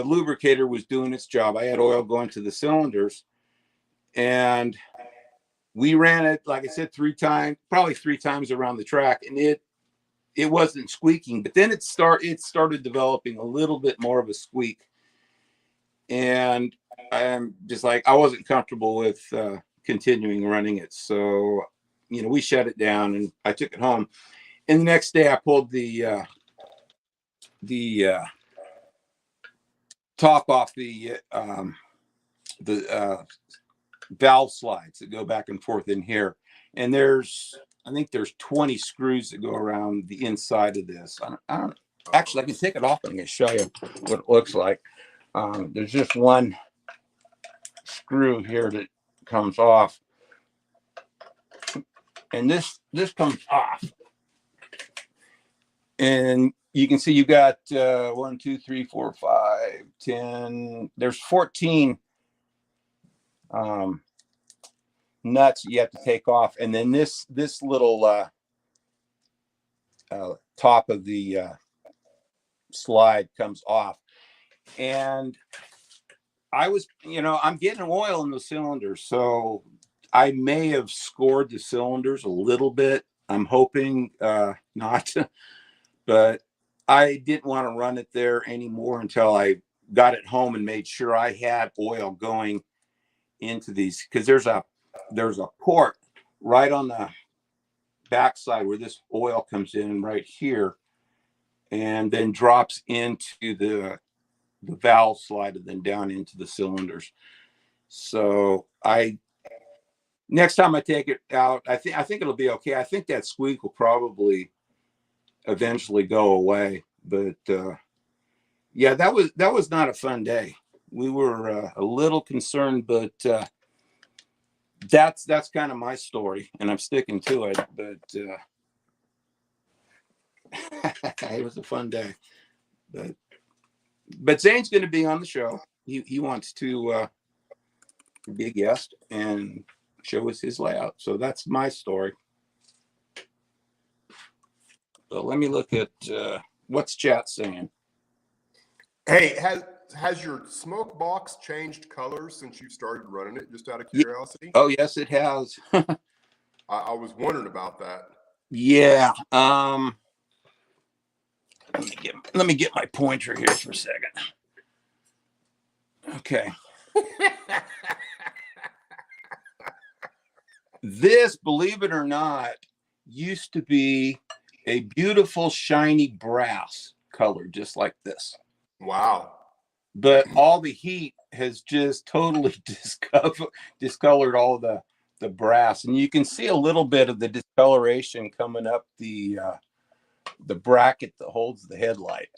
lubricator was doing its job. I had oil going to the cylinders, and we ran it, like I said, 3 times, probably 3 times around the track, and it wasn't squeaking, but then it started developing a little bit more of a squeak. And I'm just like, I wasn't comfortable with continuing running it. So, we shut it down and I took it home. And the next day I pulled the top off the valve slides that go back and forth in here. And I think there's 20 screws that go around the inside of this. I don't actually, I can take it off and I can show you what it looks like. There's just one screw here that comes off, and this comes off, and you can see you got 1, 2, 3, 4, 5, 10. There's 14 nuts you have to take off, and then this little top of the slide comes off. And I was, I'm getting oil in the cylinders, so I may have scored the cylinders a little bit. I'm hoping not, but I didn't want to run it there anymore until I got it home and made sure I had oil going into these, because there's a port right on the backside where this oil comes in right here, and then drops into the valve slide and then down into the cylinders. So next time I take it out, I think it'll be okay. I think that squeak will probably eventually go away. But yeah, that was not a fun day. We were a little concerned, but that's kind of my story, and I'm sticking to it. But it was a fun day. But Zane's going to be on the show. He wants to be a guest and show us his layout. So that's my story. So let me look at what's chat saying. Hey, has your smoke box changed colors since you started running it? Just out of curiosity. Oh yes, it has. I was wondering about that. Yeah. Let me get my pointer here for a second. Okay. This, believe it or not, used to be a beautiful shiny brass color, just like this. Wow. But all the heat has just totally discolored all the brass, and you can see a little bit of the discoloration coming up the bracket that holds the headlight.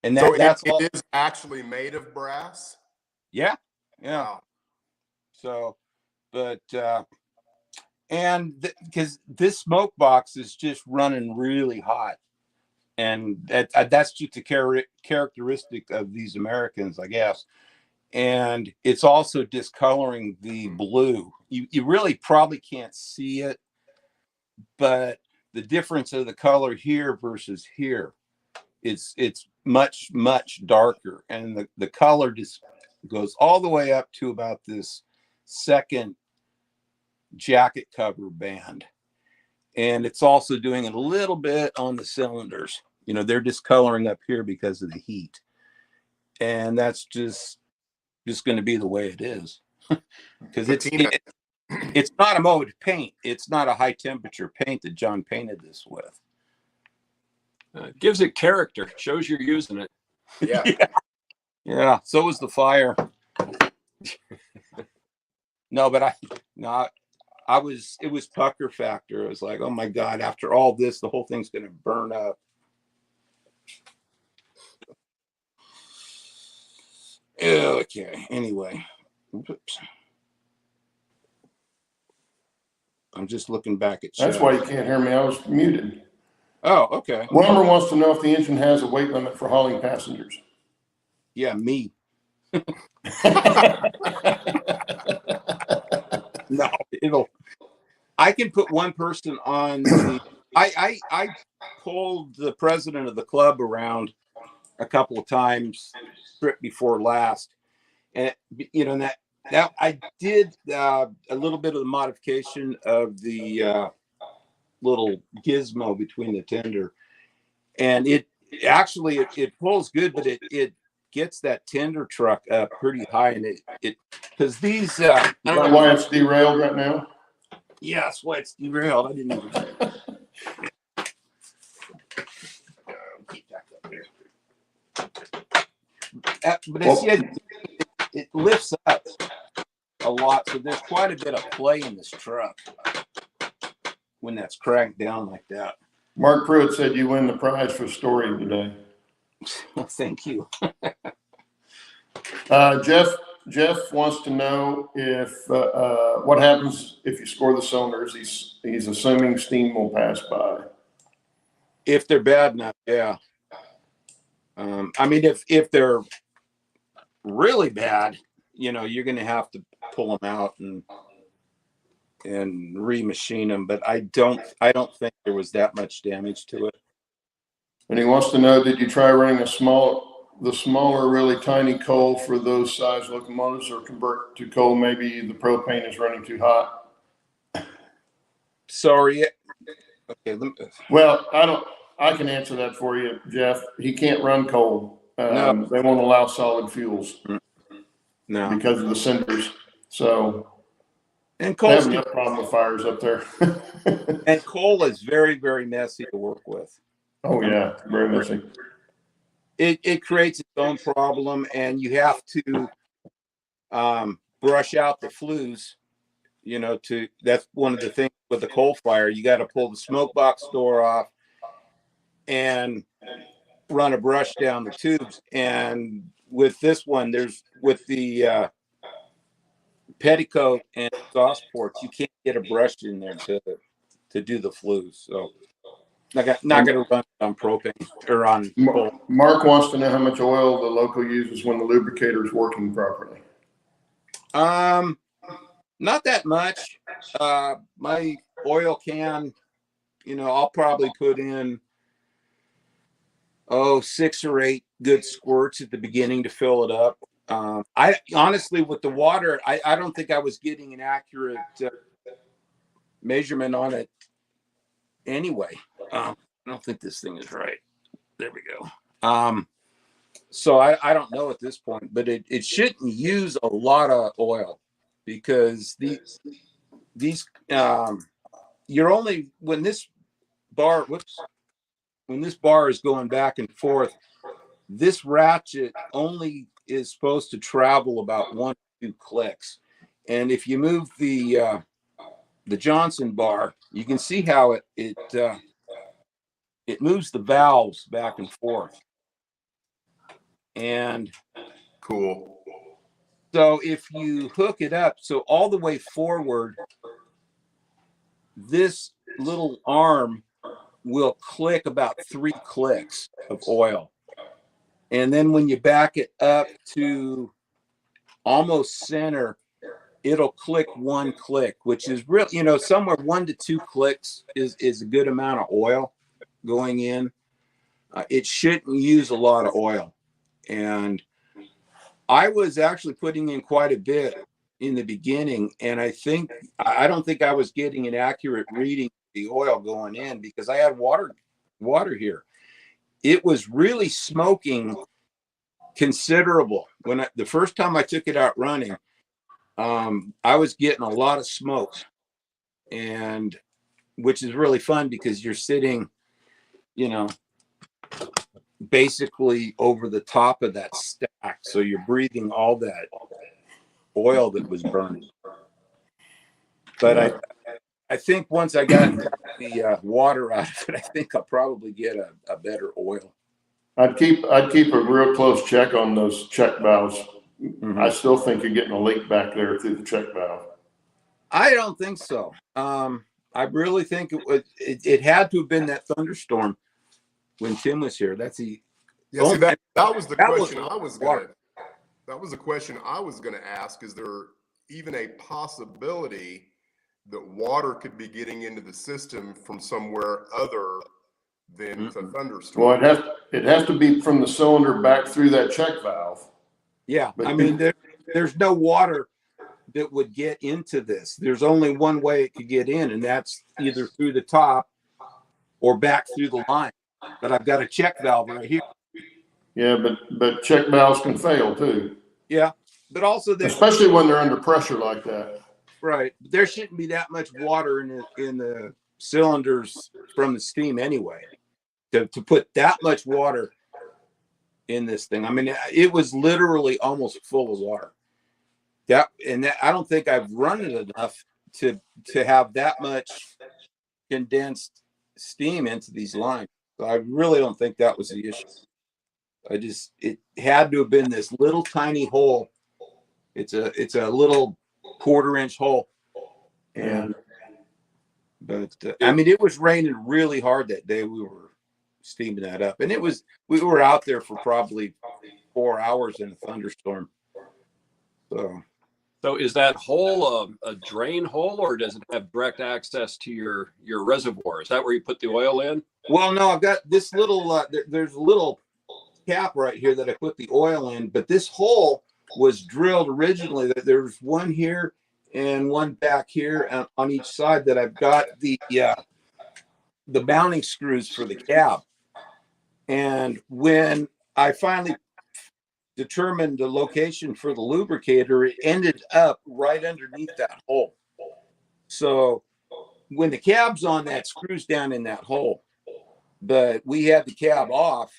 And that's all. It is actually made of brass. Yeah. Wow. So, but and because this smoke box is just running really hot, and that's just a characteristic of these Americans, I guess. And it's also discoloring the blue. You really probably can't see it, but the difference of the color here versus here, it's much darker, and the color just goes all the way up to about this second jacket cover band. And it's also doing it a little bit on the cylinders. They're discoloring up here because of the heat, and that's just going to be the way it is. Because it's not a mode paint. It's not a high temperature paint that John painted this with. Gives it character. Shows you're using it. Yeah. Yeah. So was the fire. No, but it was pucker factor. It was like, oh my God, after all this, the whole thing's going to burn up. Okay. Anyway. Oops. I'm just looking back at That's why you can't hear me. I was muted. Oh, okay. Wilmer wants to know if the engine has a weight limit for hauling passengers. Yeah, me. No, I can put one person on I pulled the president of the club around a couple of times trip before last, and that I did a little bit of the modification of the little gizmo between the tender, and it actually it pulls good, but it gets that tender truck up pretty high, and it because these I Is don't that know. why it's derailed right now? Yeah, that's why it's derailed. I didn't even keep that up here. But it's, it lifts up a lot, so there's quite a bit of play in this truck when that's cranked down like that. Mark Pruitt said you win the prize for story today. Well, thank you. Jeff wants to know if what happens if you score the cylinders. He's assuming steam will pass by. If they're bad enough, yeah. I mean, if they're really bad, you know, you're going to have to pull them out and remachine them. But I don't think there was that much damage to it. And he wants to know, did you try running the smaller, really tiny coal for those size locomotives, or convert to coal? Maybe the propane is running too hot. Sorry. Okay. Well, I can answer that for you, Jeff. He can't run coal. No. They won't allow solid fuels. No. Because of the cinders. So, and they have enough problem with fires up there. And coal is very, very messy to work with. Oh yeah, very messy. It creates its own problem, and you have to brush out the flues. You know, that's one of the things with the coal fire. You got to pull the smoke box door off and run a brush down the tubes. And with this one, with the petticoat and exhaust ports, you can't get a brush in there to do the flues. So not going to run on propane or on coal. Mark wants to know how much oil the loco uses when the lubricator is working properly. Not that much. My oil can, you know, I'll probably put in 6 or 8 good squirts at the beginning to fill it up. I honestly, with the water, I don't think I was getting an accurate measurement on it anyway. I don't think this thing is right. There we go. So I don't know at this point, but it shouldn't use a lot of oil, because these you're only, when this bar is going back and forth, this ratchet only is supposed to travel about 1 to 2 clicks. And if you move the Johnson bar, you can see how it moves the valves back and forth. And Cool. so if you hook it up, so all the way forward, this little arm will click about 3 clicks of oil. And then when you back it up to almost center, it'll click 1 click, which is real, you know, somewhere 1 to 2 clicks is a good amount of oil going in. It shouldn't use a lot of oil. And I was actually putting in quite a bit in the beginning, and I don't think I was getting an accurate reading of the oil going in, because I had water here. It was really smoking considerable. When the first time I took it out running, I was getting a lot of smoke, and which is really fun because you're sitting, you know, basically over the top of that stack, so you're breathing all that oil that was burning. But I think once I got the water out of it, I think I'll probably get a better oil. I'd keep a real close check on those check valves. Mm-hmm. I still think you're getting a leak back there through the check valve. I don't think so. I really think it had to have been that thunderstorm when Tim was here. That's the that was the question I was going to ask. Is there even a possibility that water could be getting into the system from somewhere other than the thunderstorm? Well, it has to be from the cylinder back through that check valve. Yeah, but I mean, there's no water that would get into this. There's only one way it could get in, and that's either through the top or back through the line. but I've got a check valve right here. Yeah, but check valves can fail too, Yeah, but also there, especially when they're under pressure like that. right? There shouldn't be that much water in the cylinders from the steam anyway. To put that much water in this thing, I mean, it was literally almost full of water. That I don't think I've run it enough to have that much condensed steam into these lines. So I really don't think that was the issue. It had to have been this little tiny hole. It's a little 1/4-inch hole. And but I mean, it was raining really hard that day. We were steaming that up, and we were out there for probably 4 hours in a thunderstorm. So is that hole a drain hole, or does it have direct access to your reservoir? Is that where you put the oil in? Well, no, I've got this little there's a little cap right here that I put the oil in, but this hole was drilled originally. There's one here and one back here on each side that I've got the mounting screws for the cab. And when I finally determined the location for the lubricator, it ended up right underneath that hole. So when the cab's on, that screws down in that hole. But we had the cab off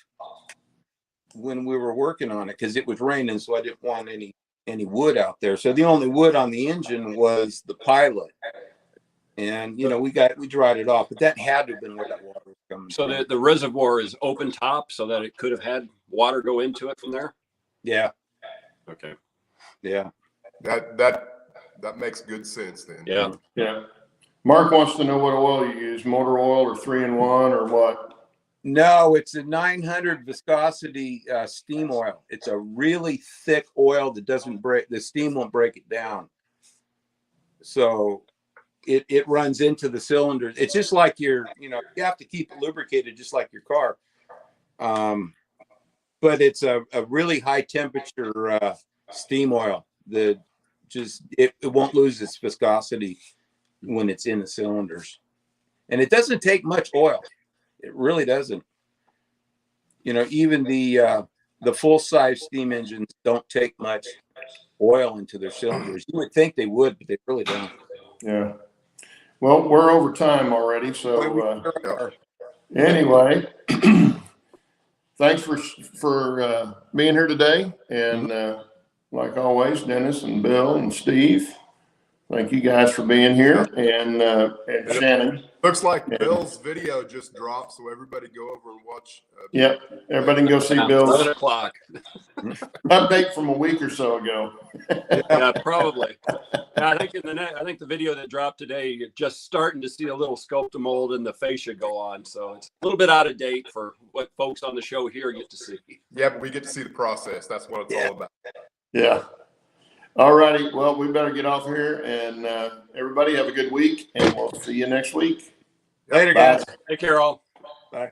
when we were working on it because it was raining, so I didn't want any wood out there. So the only wood on the engine was the pilot. And we dried it off, but that had to have been where that water was coming So from. the reservoir is open top so that it could have had water go into it from there? Yeah. Okay. Yeah. That makes good sense then. Yeah. Yeah. Mark wants to know what oil you use, motor oil or 3-in-1 or what? No, it's a 900 viscosity steam oil. It's a really thick oil that doesn't break, the steam won't break it down. So it runs into the cylinders. It's just like you have to keep it lubricated just like your car. But it's a really high temperature steam oil that it won't lose its viscosity when it's in the cylinders. And it doesn't take much oil. It really doesn't. Even the full size steam engines don't take much oil into their cylinders. You would think they would, but they really don't. Yeah. Well, we're over time already, so anyway, thanks for being here today. And like always, Dennis and Bill and Steve, thank you guys for being here. And Shannon. Looks like Bill's video just dropped, so everybody go over and watch. Yep, everybody can go see Bill's 11 o'clock. update from a week or so ago. Yeah, probably. Yeah, I think the video that dropped today, you're just starting to see a little sculptor mold and the fascia go on. So it's a little bit out of date for what folks on the show here get to see. Yeah, but we get to see the process. That's what it's all about. Yeah. All righty. Well, we better get off here, and everybody have a good week, and we'll see you next week. Later, Bye. guys. Take care, all. Bye.